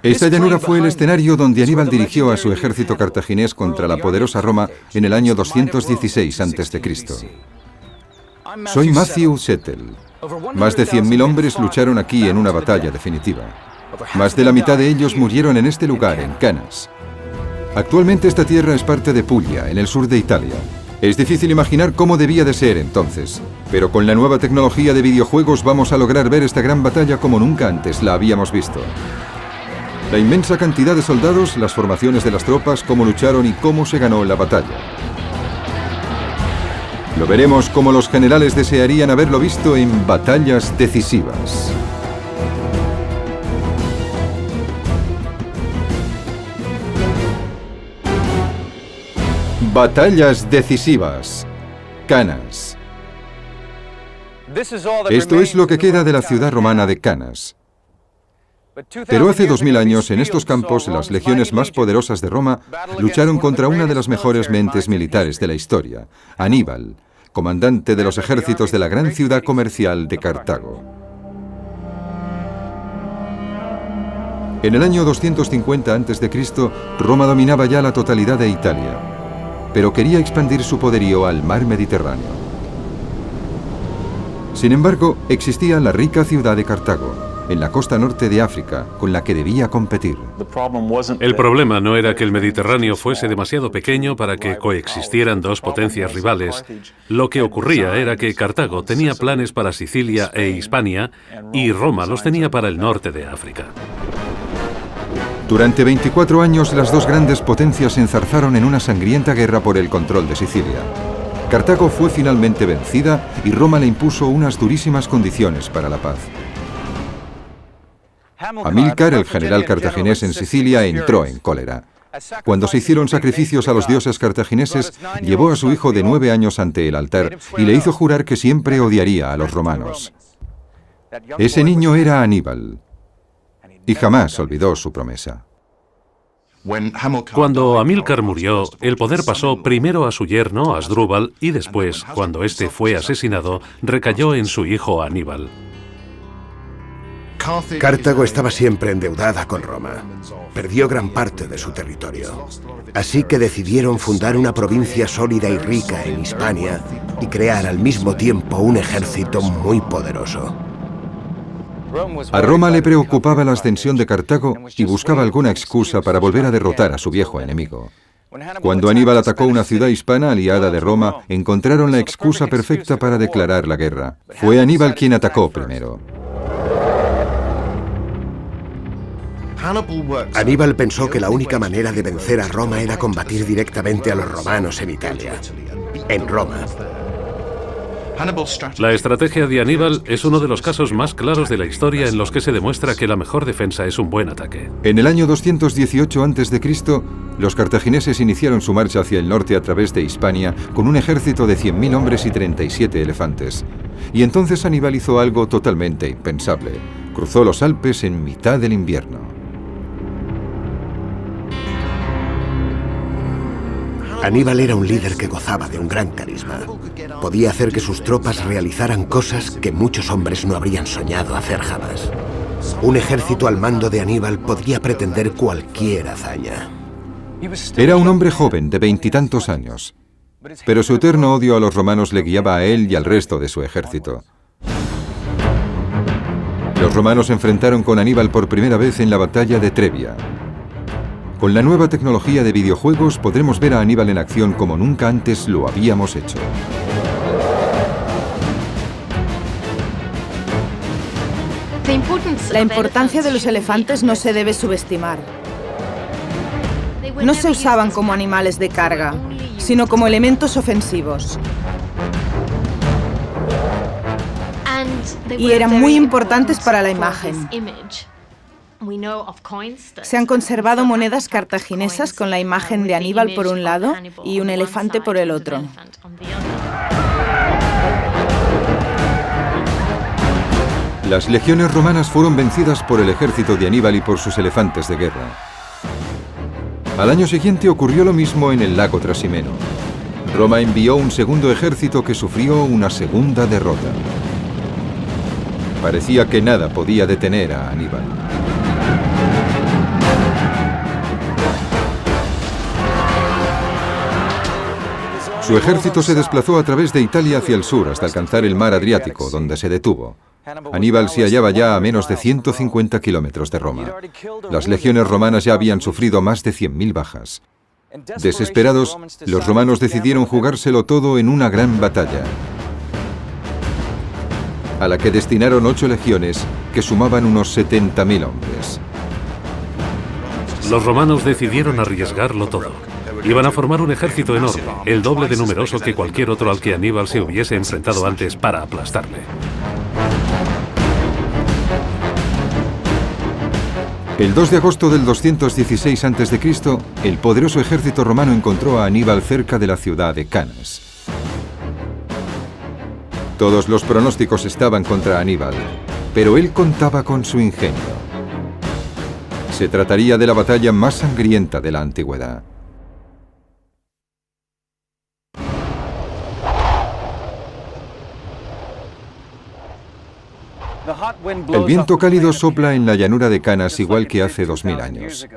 Esta llanura fue el escenario donde Aníbal dirigió a su ejército cartaginés contra la poderosa Roma en el año 216 a.C. Soy Matthew Settle. Más de 100.000 hombres lucharon aquí en una batalla definitiva. Más de la mitad de ellos murieron en este lugar, en Canas. Actualmente esta tierra es parte de Puglia, en el sur de Italia. Es difícil imaginar cómo debía de ser entonces, pero con la nueva tecnología de videojuegos vamos a lograr ver esta gran batalla como nunca antes la habíamos visto. La inmensa cantidad de soldados, las formaciones de las tropas, cómo lucharon y cómo se ganó la batalla. Lo veremos como los generales desearían haberlo visto en batallas decisivas. Batallas decisivas. Canas. Esto es lo que queda de la ciudad romana de Canas. Pero hace 2000 años, en estos campos, las legiones más poderosas de Roma lucharon contra una de las mejores mentes militares de la historia, Aníbal, comandante de los ejércitos de la gran ciudad comercial de Cartago. En el año 250 a.C., Roma dominaba ya la totalidad de Italia, pero quería expandir su poderío al mar Mediterráneo. Sin embargo, existía la rica ciudad de Cartago, en la costa norte de África, con la que debía competir. El problema no era que el Mediterráneo fuese demasiado pequeño para que coexistieran dos potencias rivales. Lo que ocurría era que Cartago tenía planes para Sicilia e Hispania y Roma los tenía para el norte de África. Durante 24 años, las dos grandes potencias se enzarzaron en una sangrienta guerra por el control de Sicilia. Cartago fue finalmente vencida y Roma le impuso unas durísimas condiciones para la paz. Amílcar, el general cartaginés en Sicilia, entró en cólera. Cuando se hicieron sacrificios a los dioses cartagineses, llevó a su hijo de 9 años ante el altar y le hizo jurar que siempre odiaría a los romanos. Ese niño era Aníbal, y jamás olvidó su promesa. Cuando Amílcar murió, el poder pasó primero a su yerno, Asdrúbal, y después, cuando este fue asesinado, recayó en su hijo Aníbal. Cartago estaba siempre endeudada con Roma. Perdió gran parte de su territorio. Así que decidieron fundar una provincia sólida y rica en Hispania y crear al mismo tiempo un ejército muy poderoso. A Roma le preocupaba la ascensión de Cartago y buscaba alguna excusa para volver a derrotar a su viejo enemigo. Cuando Aníbal atacó una ciudad hispana aliada de Roma, encontraron la excusa perfecta para declarar la guerra. Fue Aníbal quien atacó primero. Aníbal pensó que la única manera de vencer a Roma era combatir directamente a los romanos en Italia, en Roma. La estrategia de Aníbal es uno de los casos más claros de la historia en los que se demuestra que la mejor defensa es un buen ataque. En el año 218 a.C., los cartagineses iniciaron su marcha hacia el norte a través de Hispania con un ejército de 100.000 hombres y 37 elefantes. Y entonces Aníbal hizo algo totalmente impensable. Cruzó los Alpes en mitad del invierno. Aníbal era un líder que gozaba de un gran carisma. Podía hacer que sus tropas realizaran cosas que muchos hombres no habrían soñado hacer jamás. Un ejército al mando de Aníbal podría pretender cualquier hazaña. Era un hombre joven, de 20 y tantos años, pero su eterno odio a los romanos le guiaba a él y al resto de su ejército. Los romanos se enfrentaron con Aníbal por primera vez en la batalla de Trebia. Con la nueva tecnología de videojuegos podremos ver a Aníbal en acción como nunca antes lo habíamos hecho. La importancia de los elefantes no se debe subestimar. No se usaban como animales de carga, sino como elementos ofensivos. Y eran muy importantes para la imagen. Se han conservado monedas cartaginesas con la imagen de Aníbal por un lado y un elefante por el otro. Las legiones romanas fueron vencidas por el ejército de Aníbal y por sus elefantes de guerra. Al año siguiente ocurrió lo mismo en el lago Trasimeno. Roma envió un segundo ejército que sufrió una segunda derrota. Parecía que nada podía detener a Aníbal. Su ejército se desplazó a través de Italia hacia el sur hasta alcanzar el mar Adriático, donde se detuvo. Aníbal se hallaba ya a menos de 150 kilómetros de Roma. Las legiones romanas ya habían sufrido más de 100.000 bajas. Desesperados, los romanos decidieron jugárselo todo en una gran batalla, a la que destinaron 8 legiones que sumaban unos 70.000 hombres. Los romanos decidieron arriesgarlo todo. Iban a formar un ejército enorme, el doble de numeroso que cualquier otro al que Aníbal se hubiese enfrentado antes para aplastarle. El 2 de agosto del 216 a.C., el poderoso ejército romano encontró a Aníbal cerca de la ciudad de Canas. Todos los pronósticos estaban contra Aníbal, pero él contaba con su ingenio. Se trataría de la batalla más sangrienta de la antigüedad. El viento cálido sopla en la llanura de Canas igual que hace 2000 años.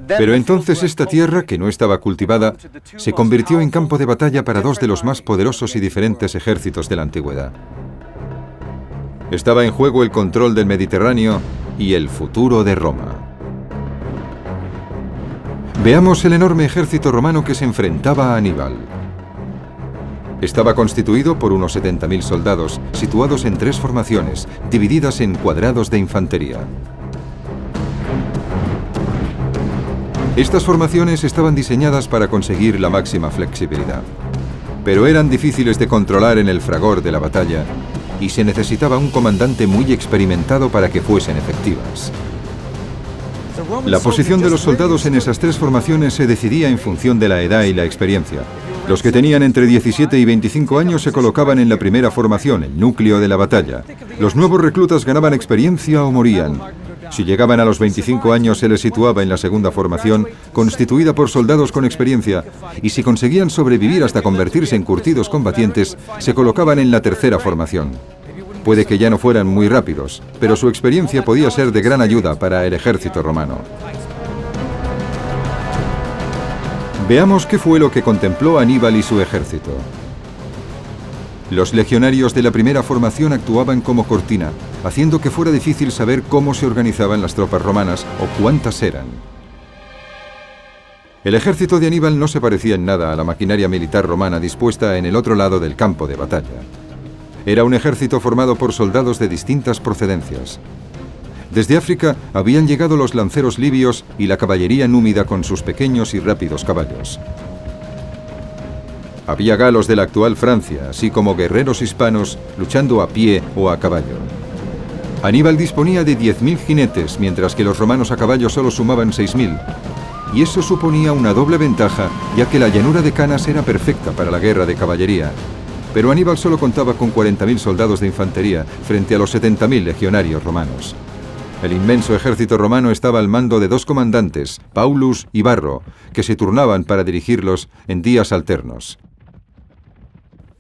Pero entonces esta tierra, que no estaba cultivada, se convirtió en campo de batalla para 2 de los más poderosos y diferentes ejércitos de la antigüedad. Estaba en juego el control del Mediterráneo y el futuro de Roma. Veamos el enorme ejército romano que se enfrentaba a Aníbal. Estaba constituido por unos 70.000 soldados, situados en 3 formaciones, divididas en cuadrados de infantería. Estas formaciones estaban diseñadas para conseguir la máxima flexibilidad, pero eran difíciles de controlar en el fragor de la batalla y se necesitaba un comandante muy experimentado para que fuesen efectivas. La posición de los soldados en esas 3 formaciones se decidía en función de la edad y la experiencia. Los que tenían entre 17 y 25 años se colocaban en la primera formación, el núcleo de la batalla. Los nuevos reclutas ganaban experiencia o morían. Si llegaban a los 25 años se les situaba en la segunda formación, constituida por soldados con experiencia, y si conseguían sobrevivir hasta convertirse en curtidos combatientes, se colocaban en la tercera formación. Puede que ya no fueran muy rápidos, pero su experiencia podía ser de gran ayuda para el ejército romano. Veamos qué fue lo que contempló Aníbal y su ejército. Los legionarios de la primera formación actuaban como cortina, haciendo que fuera difícil saber cómo se organizaban las tropas romanas o cuántas eran. El ejército de Aníbal no se parecía en nada a la maquinaria militar romana dispuesta en el otro lado del campo de batalla. Era un ejército formado por soldados de distintas procedencias. Desde África habían llegado los lanceros libios y la caballería númida con sus pequeños y rápidos caballos. Había galos de la actual Francia, así como guerreros hispanos luchando a pie o a caballo. Aníbal disponía de 10.000 jinetes, mientras que los romanos a caballo solo sumaban 6.000. Y eso suponía una doble ventaja, ya que la llanura de Canas era perfecta para la guerra de caballería. Pero Aníbal solo contaba con 40.000 soldados de infantería frente a los 70.000 legionarios romanos. El inmenso ejército romano estaba al mando de 2 comandantes, Paulus y Varro, que se turnaban para dirigirlos en días alternos.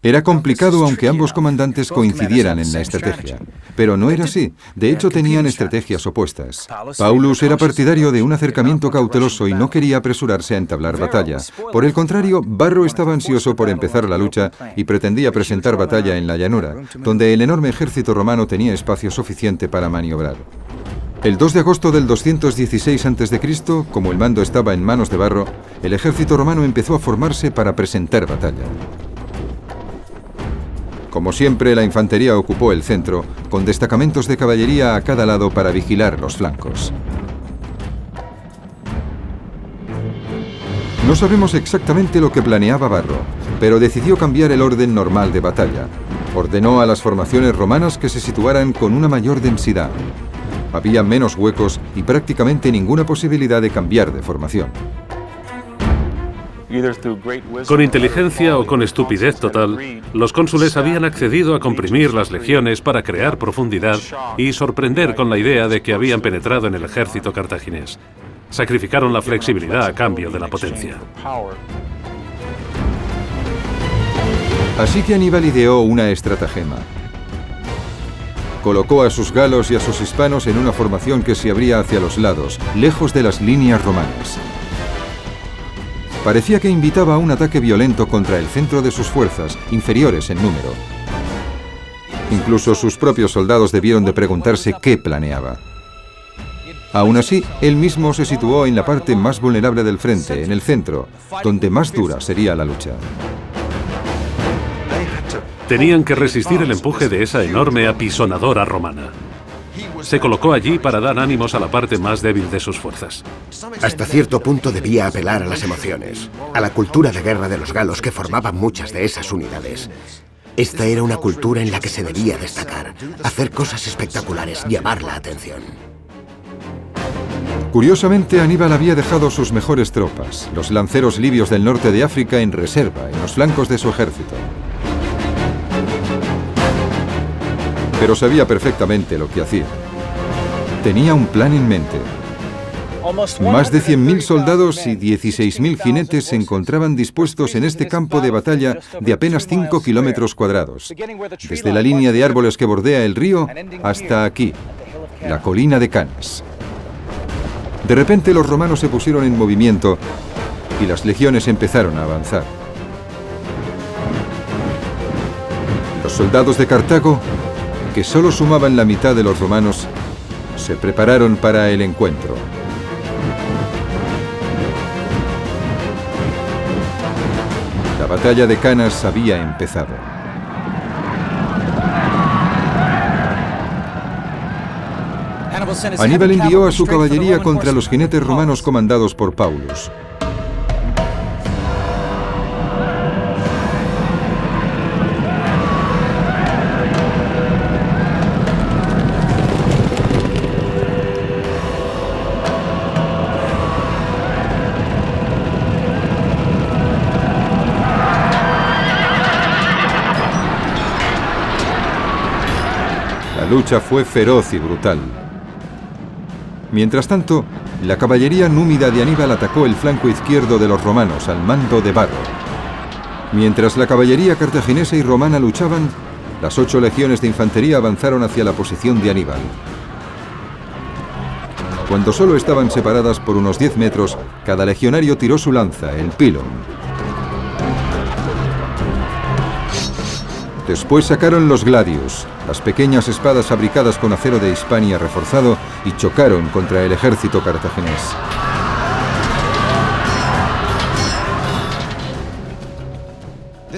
Era complicado aunque ambos comandantes coincidieran en la estrategia, pero no era así. De hecho, tenían estrategias opuestas. Paulus era partidario de un acercamiento cauteloso y no quería apresurarse a entablar batalla. Por el contrario, Varro estaba ansioso por empezar la lucha y pretendía presentar batalla en la llanura, donde el enorme ejército romano tenía espacio suficiente para maniobrar. El 2 de agosto del 216 a.C., como el mando estaba en manos de Varro, el ejército romano empezó a formarse para presentar batalla. Como siempre, la infantería ocupó el centro, con destacamentos de caballería a cada lado para vigilar los flancos. No sabemos exactamente lo que planeaba Varro, pero decidió cambiar el orden normal de batalla. Ordenó a las formaciones romanas que se situaran con una mayor densidad. Había menos huecos y prácticamente ninguna posibilidad de cambiar de formación. Con inteligencia o con estupidez total, los cónsules habían accedido a comprimir las legiones para crear profundidad y sorprender con la idea de que habían penetrado en el ejército cartaginés. Sacrificaron la flexibilidad a cambio de la potencia. Así que Aníbal ideó una estratagema. Colocó a sus galos y a sus hispanos en una formación que se abría hacia los lados, lejos de las líneas romanas. Parecía que invitaba a un ataque violento contra el centro de sus fuerzas, inferiores en número. Incluso sus propios soldados debieron de preguntarse qué planeaba. Aún así, él mismo se situó en la parte más vulnerable del frente, en el centro, donde más dura sería la lucha. Tenían que resistir el empuje de esa enorme apisonadora romana. Se colocó allí para dar ánimos a la parte más débil de sus fuerzas. Hasta cierto punto debía apelar a las emociones, a la cultura de guerra de los galos que formaban muchas de esas unidades. Esta era una cultura en la que se debía destacar, hacer cosas espectaculares, llamar la atención. Curiosamente, Aníbal había dejado sus mejores tropas, los lanceros libios del norte de África, en reserva, en los flancos de su ejército. Pero sabía perfectamente lo que hacía. Tenía un plan en mente. Más de 100.000 soldados y 16.000 jinetes se encontraban dispuestos en este campo de batalla de apenas 5 kilómetros cuadrados, desde la línea de árboles que bordea el río hasta aquí, la colina de Canas. De repente los romanos se pusieron en movimiento y las legiones empezaron a avanzar. Los soldados de Cartago, que solo sumaban la mitad de los romanos, se prepararon para el encuentro. La batalla de Canas había empezado. Aníbal envió a su caballería contra los jinetes romanos comandados por Paulus. La lucha fue feroz y brutal. Mientras tanto, la caballería númida de Aníbal atacó el flanco izquierdo de los romanos al mando de Varro. Mientras la caballería cartaginesa y romana luchaban, las 8 legiones de infantería avanzaron hacia la posición de Aníbal. Cuando solo estaban separadas por unos 10 metros, cada legionario tiró su lanza, el pilum. Después sacaron los gladius, las pequeñas espadas fabricadas con acero de Hispania reforzado, y chocaron contra el ejército cartaginés.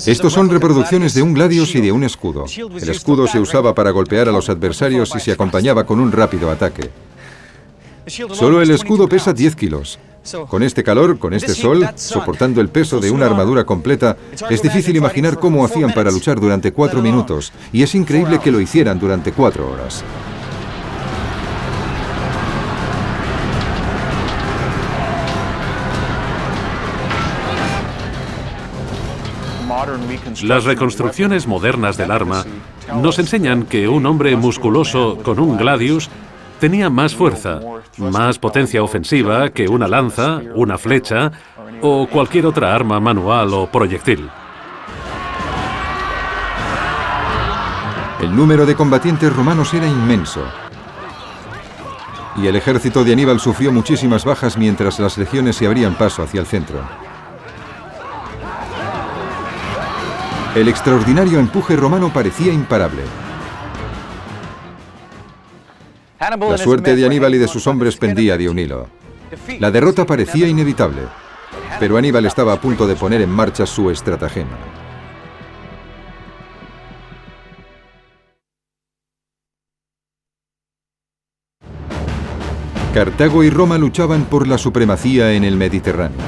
Estos son reproducciones de un gladius y de un escudo. El escudo se usaba para golpear a los adversarios y se acompañaba con un rápido ataque. Solo el escudo pesa 10 kilos. Con este calor, con este sol, soportando el peso de una armadura completa, es difícil imaginar cómo hacían para luchar durante 4 minutos, y es increíble que lo hicieran durante 4 horas. Las reconstrucciones modernas del arma nos enseñan que un hombre musculoso con un gladius tenía más fuerza, más potencia ofensiva que una lanza, una flecha o cualquier otra arma manual o proyectil. El número de combatientes romanos era inmenso. Y el ejército de Aníbal sufrió muchísimas bajas mientras las legiones se abrían paso hacia el centro. El extraordinario empuje romano parecía imparable. La suerte de Aníbal y de sus hombres pendía de un hilo. La derrota parecía inevitable, pero Aníbal estaba a punto de poner en marcha su estratagema. Cartago y Roma luchaban por la supremacía en el Mediterráneo.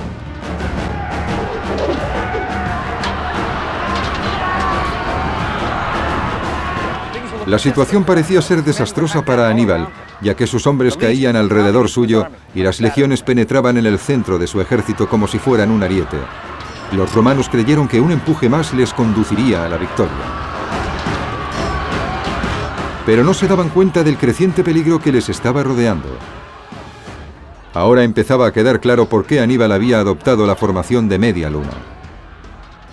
La situación parecía ser desastrosa para Aníbal, ya que sus hombres caían alrededor suyo y las legiones penetraban en el centro de su ejército como si fueran un ariete. Los romanos creyeron que un empuje más les conduciría a la victoria. Pero no se daban cuenta del creciente peligro que les estaba rodeando. Ahora empezaba a quedar claro por qué Aníbal había adoptado la formación de media luna.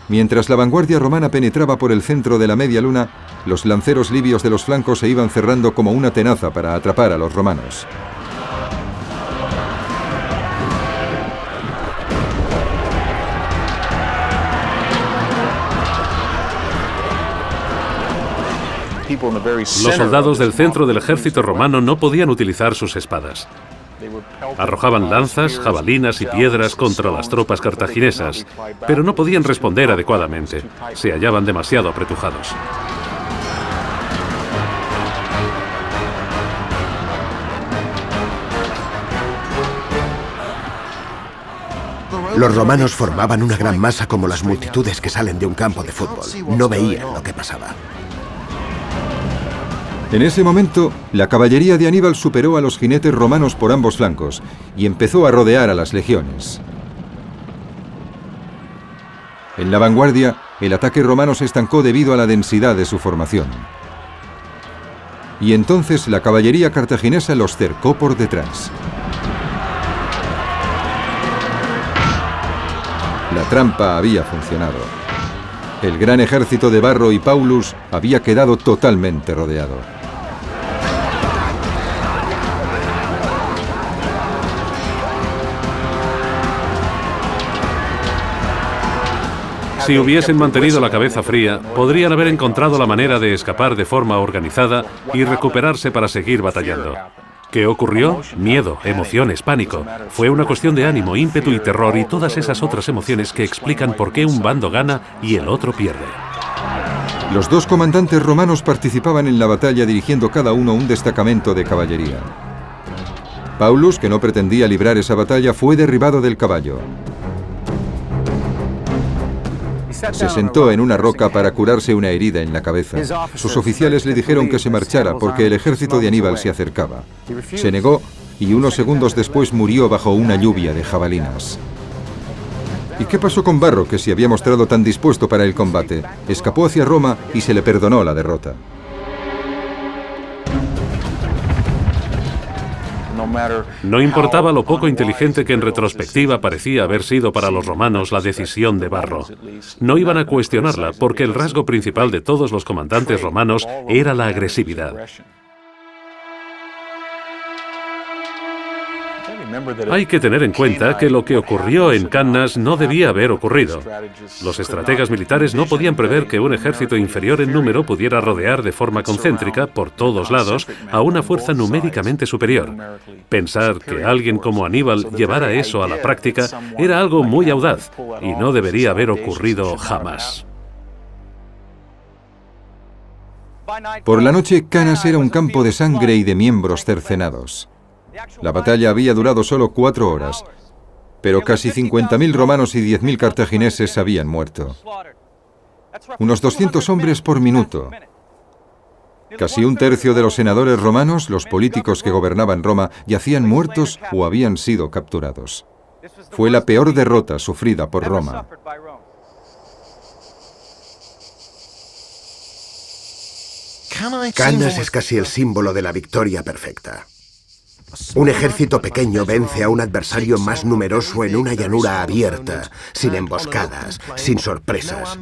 Mientras la vanguardia romana penetraba por el centro de la media luna, los lanceros libios de los flancos se iban cerrando como una tenaza para atrapar a los romanos. Los soldados del centro del ejército romano no podían utilizar sus espadas. Arrojaban lanzas, jabalinas y piedras contra las tropas cartaginesas, pero no podían responder adecuadamente. Se hallaban demasiado apretujados. Los romanos formaban una gran masa como las multitudes que salen de un campo de fútbol. No veían lo que pasaba. En ese momento, la caballería de Aníbal superó a los jinetes romanos por ambos flancos y empezó a rodear a las legiones. En la vanguardia, el ataque romano se estancó debido a la densidad de su formación. Y entonces la caballería cartaginesa los cercó por detrás. La trampa había funcionado. El gran ejército de Varro y Paulus había quedado totalmente rodeado. Si hubiesen mantenido la cabeza fría, podrían haber encontrado la manera de escapar de forma organizada y recuperarse para seguir batallando. ¿Qué ocurrió? Miedo, emociones, pánico. Fue una cuestión de ánimo, ímpetu y terror y todas esas otras emociones que explican por qué un bando gana y el otro pierde. Los dos comandantes romanos participaban en la batalla dirigiendo cada uno un destacamento de caballería. Paulus, que no pretendía librar esa batalla, fue derribado del caballo. Se sentó en una roca para curarse una herida en la cabeza. Sus oficiales le dijeron que se marchara porque el ejército de Aníbal se acercaba. Se negó y unos segundos después murió bajo una lluvia de jabalinas. ¿Y qué pasó con Varro, que se había mostrado tan dispuesto para el combate? Escapó hacia Roma y se le perdonó la derrota. No importaba lo poco inteligente que en retrospectiva parecía haber sido para los romanos la decisión de Varro. No iban a cuestionarla porque el rasgo principal de todos los comandantes romanos era la agresividad. Hay que tener en cuenta que lo que ocurrió en Cannas no debía haber ocurrido. Los estrategas militares no podían prever que un ejército inferior en número pudiera rodear de forma concéntrica, por todos lados, a una fuerza numéricamente superior. Pensar que alguien como Aníbal llevara eso a la práctica era algo muy audaz y no debería haber ocurrido jamás. Por la noche, Cannas era un campo de sangre y de miembros cercenados. La batalla había durado solo 4 horas, pero casi 50.000 romanos y 10.000 cartagineses habían muerto. Unos 200 hombres por minuto. Casi un tercio de los senadores romanos, los políticos que gobernaban Roma, yacían muertos o habían sido capturados. Fue la peor derrota sufrida por Roma. Cannas es casi el símbolo de la victoria perfecta. Un ejército pequeño vence a un adversario más numeroso en una llanura abierta, sin emboscadas, sin sorpresas.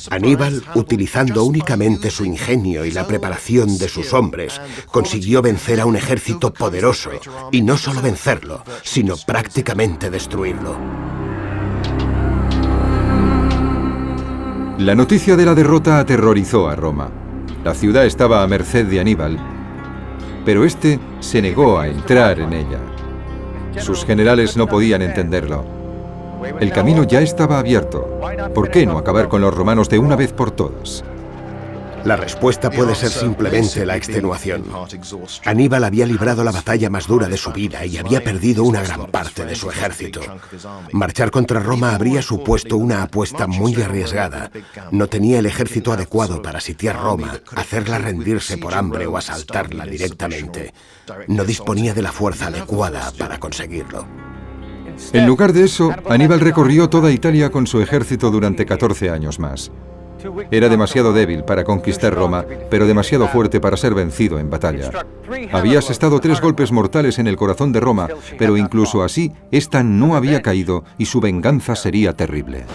Aníbal, utilizando únicamente su ingenio y la preparación de sus hombres, consiguió vencer a un ejército poderoso, y no solo vencerlo, sino prácticamente destruirlo. La noticia de la derrota aterrorizó a Roma. La ciudad estaba a merced de Aníbal, pero este se negó a entrar en ella. Sus generales no podían entenderlo. El camino ya estaba abierto. ¿Por qué no acabar con los romanos de una vez por todas? La respuesta puede ser simplemente la extenuación. Aníbal había librado la batalla más dura de su vida y había perdido una gran parte de su ejército. Marchar contra Roma habría supuesto una apuesta muy arriesgada. No tenía el ejército adecuado para sitiar Roma, hacerla rendirse por hambre o asaltarla directamente. No disponía de la fuerza adecuada para conseguirlo. En lugar de eso, Aníbal recorrió toda Italia con su ejército durante 14 años más. Era demasiado débil para conquistar Roma, pero demasiado fuerte para ser vencido en batalla. Había asestado 3 golpes mortales en el corazón de Roma, pero incluso así, esta no había caído y su venganza sería terrible.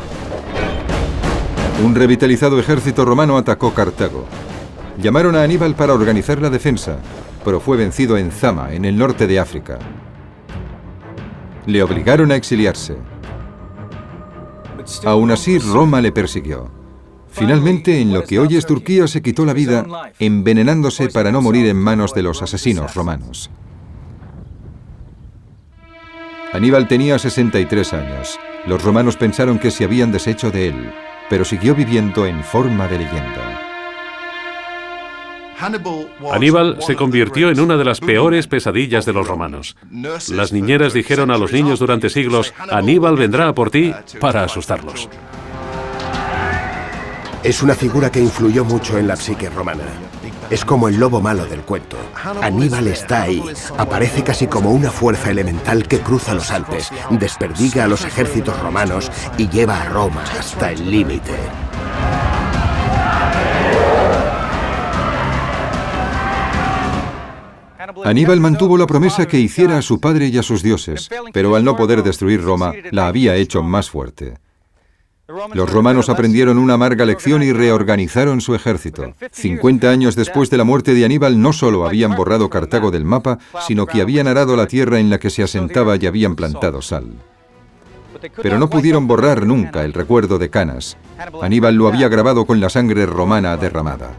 Un revitalizado ejército romano atacó Cartago. Llamaron a Aníbal para organizar la defensa, pero fue vencido en Zama, en el norte de África. Le obligaron a exiliarse. Aún así, Roma le persiguió. Finalmente, en lo que hoy es Turquía, se quitó la vida envenenándose para no morir en manos de los asesinos romanos. Aníbal tenía 63 años. Los romanos pensaron que se habían deshecho de él, pero siguió viviendo en forma de leyenda. Aníbal se convirtió en una de las peores pesadillas de los romanos. Las niñeras dijeron a los niños durante siglos: Aníbal vendrá a por ti, para asustarlos. Es una figura que influyó mucho en la psique romana. Es como el lobo malo del cuento. Aníbal está ahí. Aparece casi como una fuerza elemental que cruza los Alpes, desperdiga a los ejércitos romanos y lleva a Roma hasta el límite. Aníbal mantuvo la promesa que hiciera a su padre y a sus dioses, pero al no poder destruir Roma, la había hecho más fuerte. Los romanos aprendieron una amarga lección y reorganizaron su ejército. 50 años después de la muerte de Aníbal, no solo habían borrado Cartago del mapa, sino que habían arado la tierra en la que se asentaba y habían plantado sal. Pero no pudieron borrar nunca el recuerdo de Canas. Aníbal lo había grabado con la sangre romana derramada.